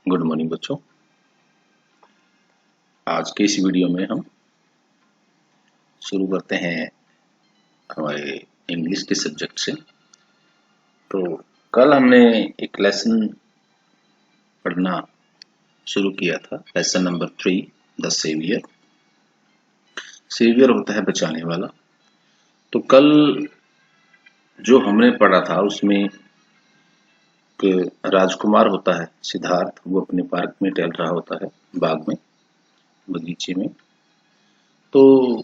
Good morning बच्चों। आज के इस वीडियो में हम शुरू करते हैं हमारे इंग्लिश के सब्जेक्ट से। तो कल हमने एक लेसन पढ़ना शुरू किया था, lesson number 3, the saviour. Saviour होता है बचाने वाला। तो कल जो हमने पढ़ा था उसमें एक राजकुमार होता है सिद्धार्थ, वो अपने पार्क में टहल रहा होता है, बाग में, बगीचे में। तो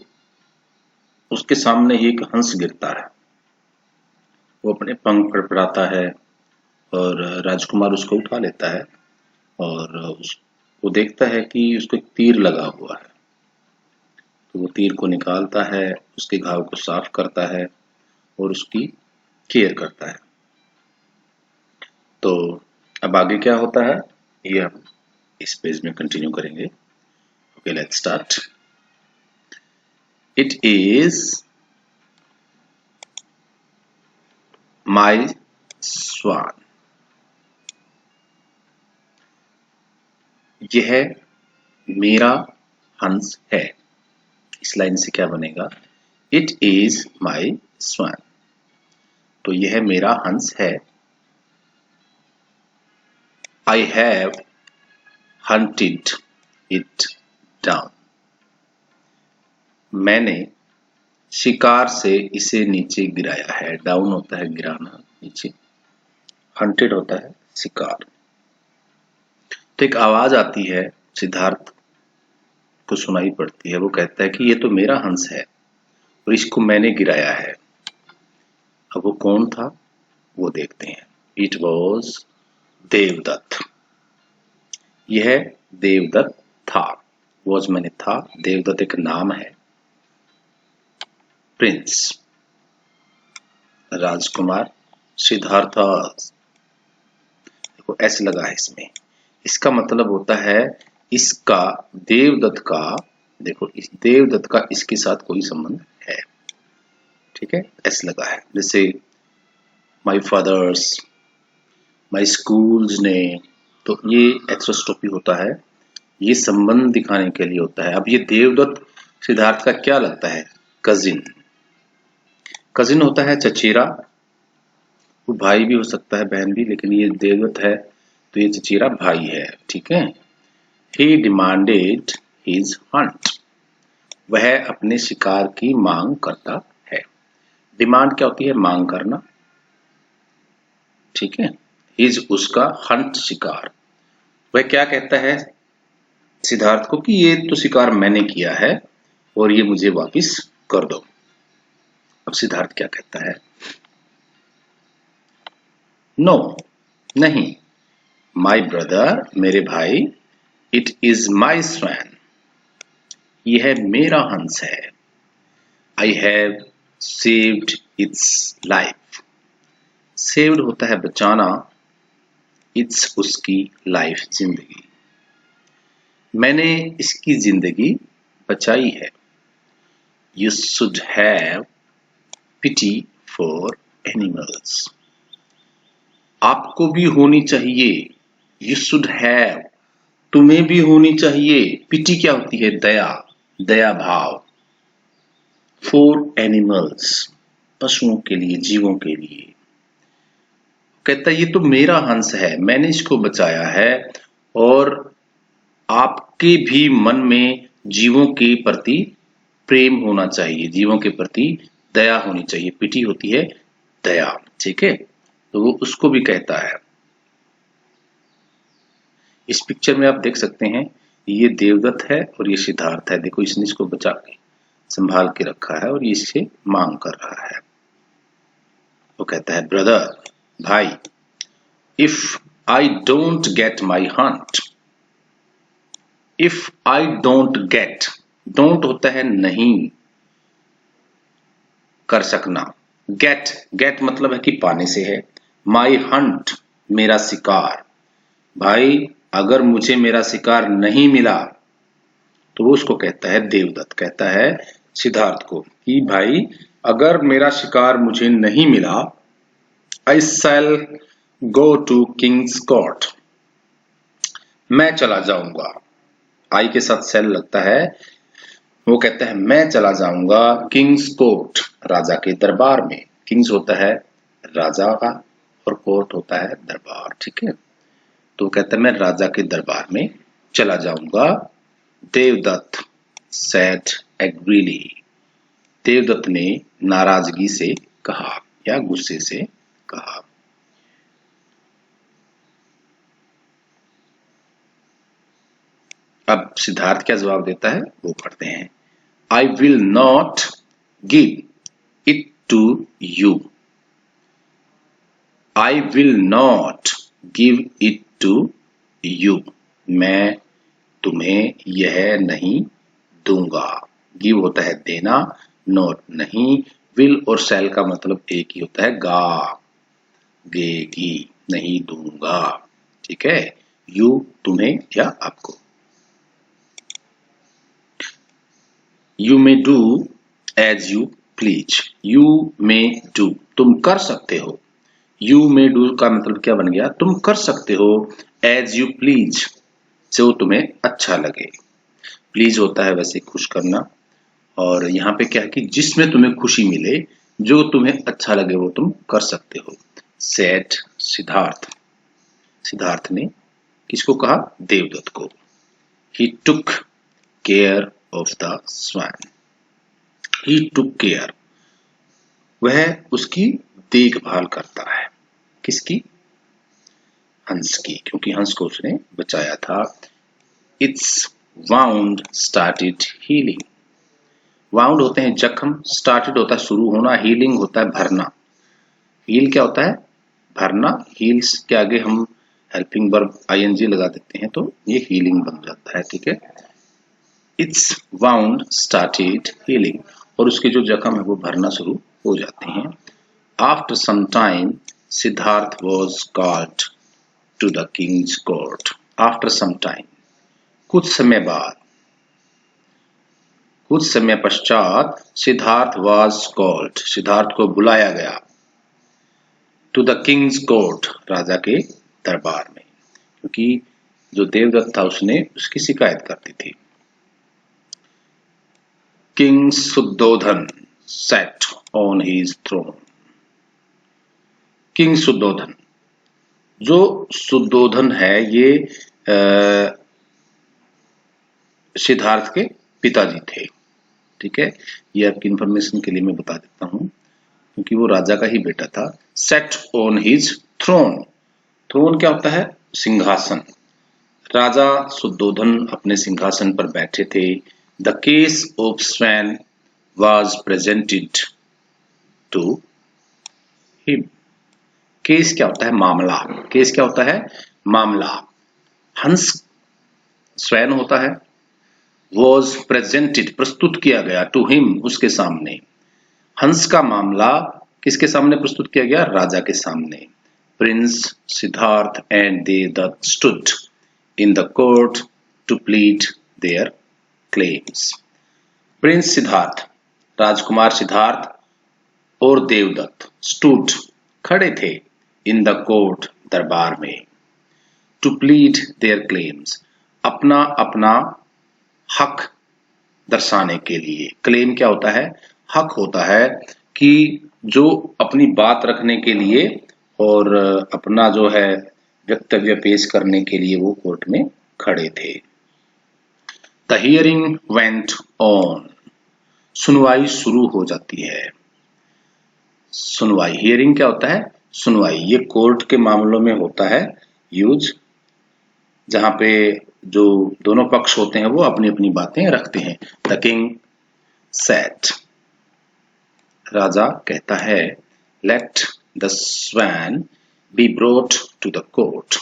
उसके सामने एक हंस गिरता है, वो अपने पंख फड़फड़ाता है और राजकुमार उसको उठा लेता है और वो देखता है कि उसको एक तीर लगा हुआ है। तो वो तीर को निकालता है, उसके घाव को साफ करता है और उसकी केयर करता है। तो अब आगे क्या होता है ये हम इस पेज में कंटिन्यू करेंगे। Okay, let's start. It is my swan. यह मेरा हंस है। इस लाइन से क्या बनेगा? It is my swan. तो यह मेरा हंस है। I have hunted it down. मैंने शिकार से इसे नीचे गिराया है। डाउन होता है गिराना, नीचे। हंटेड होता है शिकार। तो एक आवाज आती है, सिद्धार्थ को सुनाई पड़ती है। वो कहता है कि ये तो मेरा हंस है और इसको मैंने गिराया है। अब वो कौन था वो देखते हैं। It was Devadatta. यह देवदत्त था। वॉज मैंने था, देवदत्त एक नाम है। प्रिंस राजकुमार, सिद्धार्थ। देखो ऐसे लगा है इसमें। इसका मतलब होता है इसका देवदत्त का, देखो इस देवदत्त का इसके साथ कोई संबंध है। ठीक है, ऐसे लगा है। जैसे माई फादर्स, माई स्कूल्स ने, तो ये एक्स्ट्रोस्टॉपी होता है, ये संबंध दिखाने के लिए होता है। अब ये देवदत्त सिद्धार्थ का क्या लगता है? कजिन। कजिन होता है चचेरा, वो भाई भी हो सकता है, बहन भी, लेकिन ये देवदत्त है तो ये चचेरा भाई है। ठीक है। ही डिमांडेड हिज हंट। वह अपने शिकार की मांग करता है। डिमांड क्या होती है? मांग करना। ठीक है। हिज उसका, हंट शिकार। वह क्या कहता है सिद्धार्थ को कि ये तो शिकार मैंने किया है और ये मुझे वापस कर दो। अब सिद्धार्थ क्या कहता है? नो, नहीं। माई ब्रदर, मेरे भाई। It is my swan. यह मेरा हंस है। I have saved it's life. Saved होता है बचाना, इट्स उसकी लाइफ, जिंदगी। मैंने इसकी जिंदगी बचाई है। You should have pity for animals. आपको भी होनी चाहिए। यू शुड हैव, तुम्हें भी होनी चाहिए। पिटी क्या होती है? दया, दया भाव। फॉर एनिमल्स, पशुओं के लिए, जीवों के लिए। कहता है ये तो मेरा हंस है, मैंने इसको बचाया है और आपके भी मन में जीवों के प्रति प्रेम होना चाहिए, जीवों के प्रति दया होनी चाहिए। पिटी होती है दया। ठीक है, तो वो उसको भी कहता है। इस पिक्चर में आप देख सकते हैं ये देवदत्त है और ये सिद्धार्थ है। देखो इसने इसको बचा के संभाल के रखा है और ये इससे मांग कर रहा है। वो कहता है ब्रदर, भाई, if I don't get my Hunt, if I don't get, don't होता है नहीं कर सकना। गेट, गेट मतलब है कि पाने से है। माई हंट, मेरा शिकार। भाई अगर मुझे मेरा शिकार नहीं मिला, तो वो उसको कहता है, देवदत्त कहता है सिद्धार्थ को कि भाई अगर मेरा शिकार मुझे नहीं मिला, आई शैल गो टू किंग्स कोर्ट। मैं चला जाऊंगा, आई के साथ सेल लगता है। वो कहता है मैं चला जाऊंगा किंग्स कोर्ट, राजा के दरबार में। किंग्स होता है राजा का और कोर्ट होता है दरबार, ठीक है। तो कहता है मैं राजा के दरबार में चला जाऊंगा। देवदत्त सेड एग्रीली, देवदत्त ने नाराजगी से कहा या गुस्से से कहा। अब सिद्धार्थ क्या जवाब देता है वो पढ़ते हैं। I will not give it to you, I will not give it to you, मैं तुम्हें यह नहीं दूंगा। गिव होता है देना, नॉट नहीं, विल और शैल का मतलब एक ही होता है गा, गेगी, नहीं दूंगा, ठीक है। यू तुम्हें या आपको। You may do as you please, you may do तुम कर सकते हो। यू मे डू का मतलब क्या बन गया, तुम कर सकते हो एज यू प्लीज, जो तुम्हें अच्छा लगे। प्लीज होता है वैसे खुश करना, और यहाँ पे क्या है कि जिसमें तुम्हें खुशी मिले, जो तुम्हें अच्छा लगे वो तुम कर सकते हो। सेड सिद्धार्थ, सिद्धार्थ ने किसको कहा, देवदत्त को। He took care of the swan, he took care, वह उसकी देखभाल करता है। किसकी, हंस की, क्योंकि हंस को उसने बचाया था। It's wound started healing, wound होते हैं जख्म, स्टार्टेड होता है शुरू होना, हीलिंग होता है भरना। हील क्या होता है, भरना। हील्स के आगे हम हेल्पिंग वर्ब आईएनजी लगा देते हैं तो ये हीलिंग बन जाता है, ठीक है। इट्स वाउंड स्टार्टेड हीलिंग, और उसके जो जख्म है वो भरना शुरू हो जाते हैं। After some time Siddhartha was called to the king's court, after some time, कुछ समय बाद, कुछ समय पश्चात सिद्धार्थ वॉज कॉल्ड, सिद्धार्थ को बुलाया गया। टू द किंग्स कोर्ट, राजा के दरबार में, क्योंकि जो देवदत्त था उसने उसकी शिकायत कर दी थी। King Shuddhodana sat on his throne, king Shuddhodana, जो शुद्धोधन है ये सिद्धार्थ के पिताजी थे, ठीक है। ये आपकी इंफॉर्मेशन के लिए मैं बता देता हूं, क्योंकि वो राजा का ही बेटा था। Sat on his throne, throne क्या होता है, सिंहासन। राजा शुद्धोधन अपने सिंहासन पर बैठे थे। The case of swan was presented to him, case क्या होता है, मामला। केस क्या होता है, मामला। हंस स्वैन होता है, was presented प्रस्तुत किया गया, टू हिम उसके सामने। हंस का मामला किसके सामने प्रस्तुत किया गया, राजा के सामने। Prince Siddhartha and Devadatta stood in the court to plead their claims. Prince Siddhartha, राजकुमार सिद्धार्थ और देवदत्त स्टूड खड़े थे, इन द कोर्ट दरबार में, टू प्लीड देयर क्लेम्स अपना अपना हक दर्शाने के लिए। क्लेम क्या होता है, हक होता है कि जो अपनी बात रखने के लिए और अपना जो है वक्तव्य पेश करने के लिए वो कोर्ट में खड़े थे। द हियरिंग वेंट ऑन, सुनवाई शुरू हो जाती है। सुनवाई, हियरिंग क्या होता है, सुनवाई। ये कोर्ट के मामलों में होता है यूज, जहां पे जो दोनों पक्ष होते हैं वो अपनी अपनी बातें रखते हैं। द किंग सेड, राजा कहता है, let the swan be brought to the court,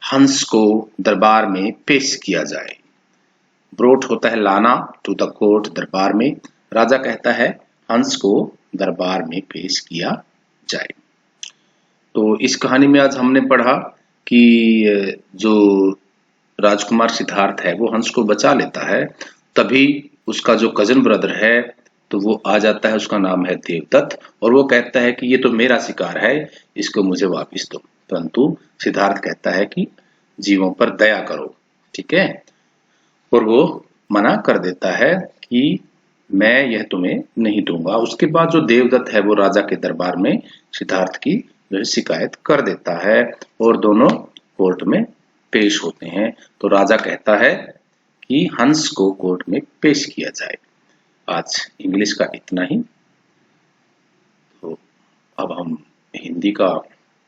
हंस को दरबार में पेश किया जाए। ब्रोट होता है लाना, टू द कोर्ट दरबार में। राजा कहता है हंस को दरबार में पेश किया जाए। तो इस कहानी में आज हमने पढ़ा कि जो राजकुमार सिद्धार्थ है वो हंस को बचा लेता है, तभी उसका जो कजन ब्रदर है तो वो आ जाता है, उसका नाम है देवदत्त, और वो कहता है कि ये तो मेरा शिकार है, इसको मुझे वापस दो। परंतु सिद्धार्थ कहता है कि जीवों पर दया करो, ठीक है। और वो मना कर देता है कि मैं यह तुम्हें नहीं दूंगा। उसके बाद जो देवदत्त है वो राजा के दरबार में सिद्धार्थ की जो है शिकायत कर देता है और दोनों कोर्ट में पेश होते हैं। तो राजा कहता है कि हंस को कोर्ट में पेश किया जाए। आज इंग्लिश का इतना ही। तो अब हम हिंदी का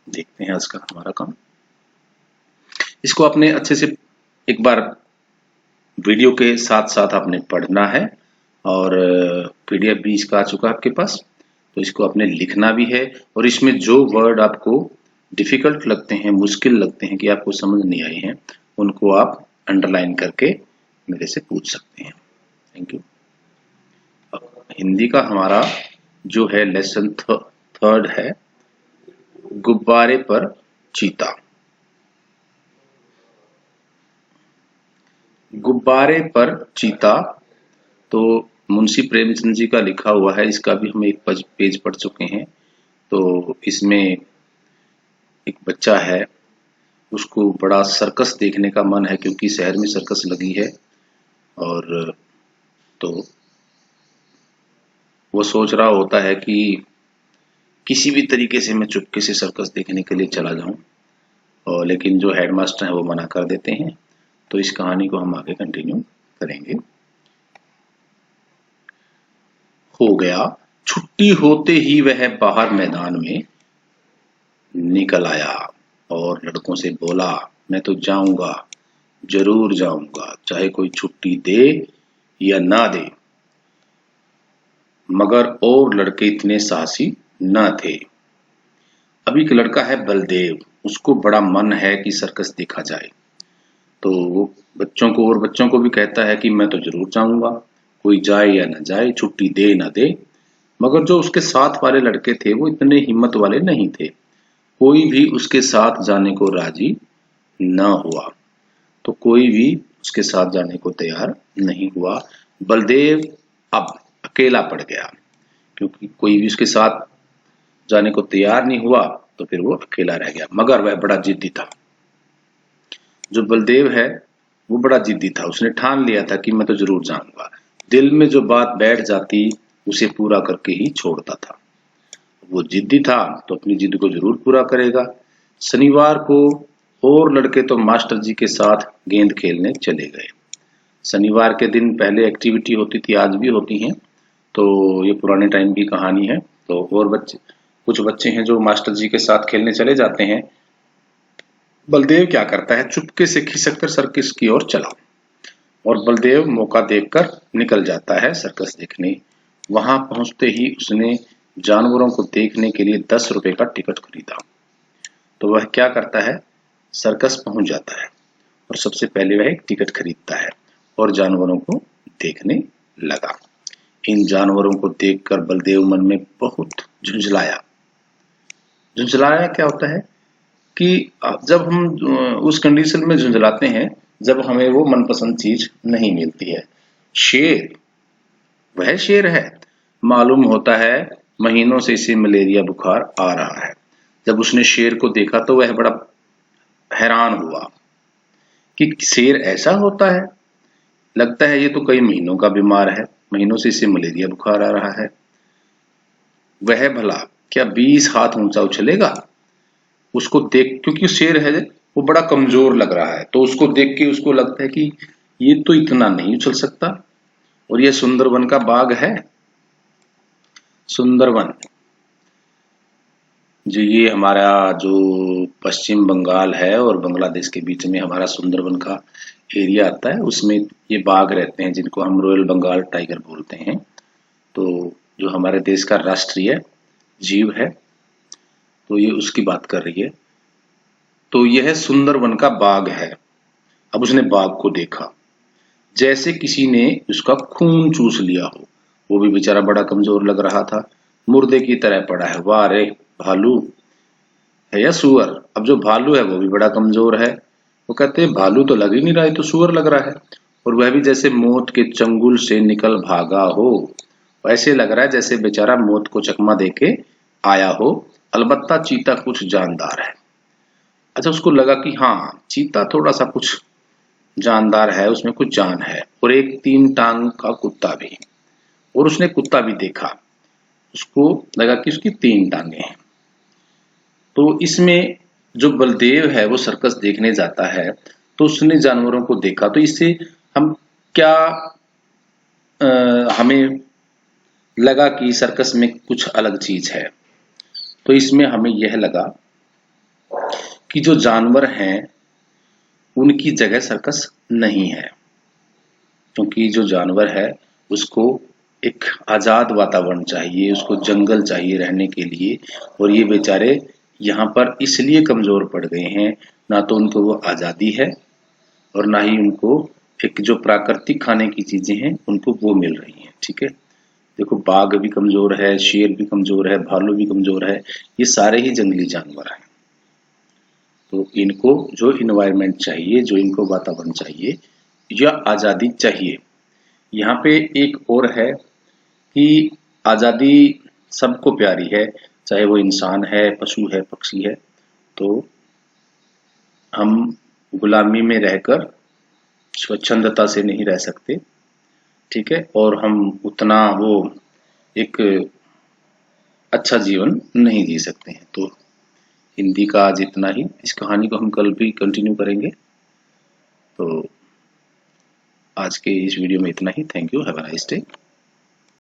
देखते हैं आज का हमारा काम। इसको आपने अच्छे से एक बार वीडियो के साथ साथ आपने पढ़ना है और पीडीएफ भी इसका आ चुका है आपके पास, तो इसको आपने लिखना भी है। और इसमें जो वर्ड आपको डिफिकल्ट लगते हैं, मुश्किल लगते हैं कि आपको समझ नहीं आए हैं, उनको आप अंडरलाइन करके मेरे से पूछ सकते हैं। Thank you. अब हिंदी का हमारा जो है लेसन थर्ड है, गुब्बारे पर चीता। गुब्बारे पर चीता तो मुंशी प्रेमचंद जी का लिखा हुआ है। इसका भी हम एक पेज पढ़ चुके हैं। तो इसमें एक बच्चा है, उसको बड़ा सर्कस देखने का मन है क्योंकि शहर में सर्कस लगी है। और तो वो सोच रहा होता है कि किसी भी तरीके से मैं चुपके से सर्कस देखने के लिए चला जाऊं, और लेकिन जो हेडमास्टर है वो मना कर देते हैं। तो इस कहानी को हम आगे कंटिन्यू करेंगे। हो गया छुट्टी होते ही वह बाहर मैदान में निकल आया और लड़कों से बोला, मैं तो जाऊंगा, जरूर जाऊंगा, चाहे कोई छुट्टी दे या ना दे। मगर और लड़के इतने साहसी न थे। अब एक लड़का है बलदेव, उसको बड़ा मन है कि सर्कस देखा जाए। तो वो बच्चों को भी कहता है कि मैं तो जरूर जाऊंगा, कोई जाए या न जाए, छुट्टी दे ना दे। मगर जो उसके साथ वाले लड़के थे वो इतने हिम्मत वाले नहीं थे, कोई भी उसके साथ जाने को राजी न हुआ। तो कोई भी उसके साथ जाने को तैयार नहीं हुआ। बलदेव अब अकेला पड़ गया, क्योंकि कोई भी उसके साथ जाने को तैयार नहीं हुआ तो फिर वो अकेला रह गया। मगर वह बड़ा जिद्दी था। जो बलदेव है वो बड़ा जिद्दी था, उसने ठान लिया था कि मैं तो जरूर जाऊंगा। दिल में जो बात बैठ जाती उसे पूरा करके ही छोड़ता था। वो जिद्दी था तो अपनी जिद को जरूर पूरा करेगा। शनिवार को और लड़के तो मास्टर जी के साथ गेंद खेलने चले गए। शनिवार के दिन पहले एक्टिविटी होती थी, आज भी होती हैं, तो ये पुराने टाइम की कहानी है। तो और कुछ बच्चे हैं जो मास्टर जी के साथ खेलने चले जाते हैं। बलदेव क्या करता है, चुपके से खिसक कर सर्कस की ओर चला और बलदेव मौका देखकर निकल जाता है सर्कस देखने। वहां पहुंचते ही उसने जानवरों को देखने के लिए 10 रुपए का टिकट खरीदा। तो वह क्या करता है, सर्कस पहुंच जाता है और सबसे पहले वह एक टिकट खरीदता है और जानवरों को देखने लगा। इन जानवरों को देखकर बलदेव मन में बहुत झुंझलाया। झुंझलाया क्या होता है कि जब हम उस कंडीशन में झुंझलाते हैं जब हमें वो मनपसंद चीज नहीं मिलती है। शेर, वह शेर है, मालूम होता है महीनों से इसे मलेरिया बुखार आ रहा है। जब उसने शेर को देखा तो वह बड़ा हैरान हुआ कि शेर ऐसा होता है, लगता है ये तो कई महीनों का बीमार है, महीनों से इसे मलेरिया बुखार आ रहा है। वह भला क्या 20 हाथ ऊंचा उछलेगा? उसको देख, क्योंकि शेर है वो बड़ा कमजोर लग रहा है, तो उसको देख के उसको लगता है कि ये तो इतना नहीं उछल सकता। और ये सुंदरवन का बाग है। सुंदरवन जो ये हमारा जो पश्चिम बंगाल है और बांग्लादेश के बीच में हमारा सुंदरवन का एरिया आता है, उसमें ये बाघ रहते हैं जिनको हम रॉयल बंगाल टाइगर बोलते हैं। तो जो हमारे देश का राष्ट्रीय जीव है, तो ये उसकी बात कर रही है। तो यह सुंदरवन का बाघ है। अब उसने बाघ को देखा जैसे किसी ने उसका खून चूस लिया हो। वो भी बेचारा बड़ा कमजोर लग रहा था, मुर्दे की तरह पड़ा है। वाह रे, भालू है या सुअर? अब जो भालू है वो भी बड़ा कमजोर है। वो कहते हैं भालू तो लग ही नहीं रहा है, तो सुअर लग रहा है। और वह भी जैसे मौत के चंगुल से निकल भागा हो, ऐसे लग रहा है जैसे बेचारा मौत को चकमा देके आया हो। अलबत्ता चीता कुछ जानदार है। अच्छा, उसको लगा कि हाँ चीता थोड़ा सा कुछ जानदार है, उसमें कुछ जान है, और एक 3 टांग का कुत्ता भी, और उसने कुत्ता भी देखा, उसको लगा कि उसकी 3 टांगे हैं। तो इसमें जो बलदेव है वो सर्कस देखने जाता है, तो उसने जानवरों को देखा, तो इससे हम क्या हमें लगा कि सर्कस में कुछ अलग चीज है। तो इसमें हमें यह लगा कि जो जानवर हैं उनकी जगह सर्कस नहीं है, क्योंकि जो जानवर है उसको एक आजाद वातावरण चाहिए, उसको जंगल चाहिए रहने के लिए, और ये बेचारे यहाँ पर इसलिए कमजोर पड़ गए हैं, ना तो उनको वो आजादी है और ना ही उनको एक जो प्राकृतिक खाने की चीजें हैं उनको वो मिल रही हैं। ठीक है, देखो बाघ भी कमजोर है, शेर भी कमजोर है, भालू भी कमजोर है, ये सारे ही जंगली जानवर हैं। तो इनको जो इन्वायरमेंट चाहिए, जो इनको वातावरण चाहिए या आजादी चाहिए। यहाँ पे एक और है कि आजादी सबको प्यारी है, चाहे वो इंसान है, पशु है, पक्षी है। तो हम गुलामी में रहकर स्वच्छंदता से नहीं रह सकते। ठीक है, और हम उतना वो एक अच्छा जीवन नहीं जी सकते हैं। तो हिंदी का आज इतना ही, इस कहानी को हम कल भी कंटिन्यू करेंगे। तो आज के इस वीडियो में इतना ही। Thank you, have a nice day.